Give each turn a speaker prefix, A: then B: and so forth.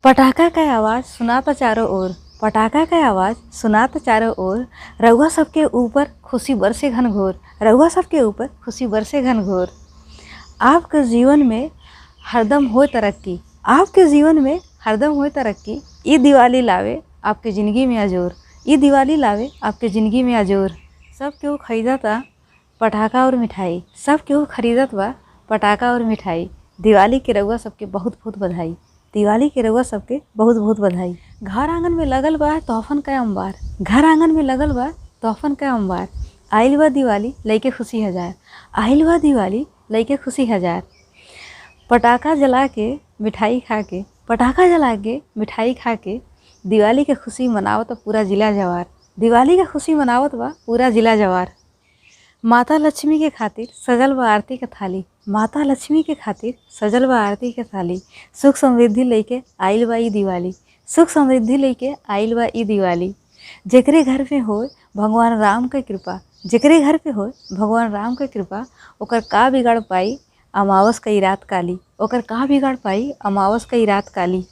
A: पटाखा का आवाज़ सुनाता चारों ओर, पटाखा का आवाज़ सुनाता चारों ओर। रउआ सबके ऊपर खुशी बरसे घनघोर, रउआ सबके ऊपर खुशी बरसे घनघोर। आपके जीवन में हरदम हो तरक्की, आपके जीवन में हरदम हो तरक्की। ई दिवाली लावे आपके ज़िंदगी में अजोर, ई दिवाली लावे आपके ज़िंदगी में अजोर। सब केहू खरीदता पटाखा और मिठाई, सब केहू खरीदत बा पटाखा और मिठाई। दिवाली के रउआ सबके बहुत बहुत बधाई, दिवाली के रउआ सबके बहुत बहुत बधाई। घर आंगन में लगल बा तोहफन का अंबार, घर आंगन में लगल बा तोहफन का अंबार। आइल बा दिवाली लइके खुशी हजार, आइल बा दिवाली लइके खुशी हजार। पटाखा जला के मिठाई खा के, पटाखा जला के मिठाई खा के दिवाली के खुशी मनावत पूरा जिला जवार, दिवाली के खुशी मनावत बा पूरा जिला जवार। माता लक्ष्मी के खातिर सजल बा आरती के थाली, माता लक्ष्मी के खातिर सजल बा आरती के थाली। सुख समृद्धि लेके आइल बा ई दिवाली, सुख समृद्धि लेके आइल बा ई दिवाली। जेकरे घर में हो भगवान राम के कृपा, जेकरे घर पे हो भगवान राम के कृपा, ओकर का बिगाड़ पाई अमावस कई रात काली, ओकर का बिगाड़ पाई अमावस कई रात काली।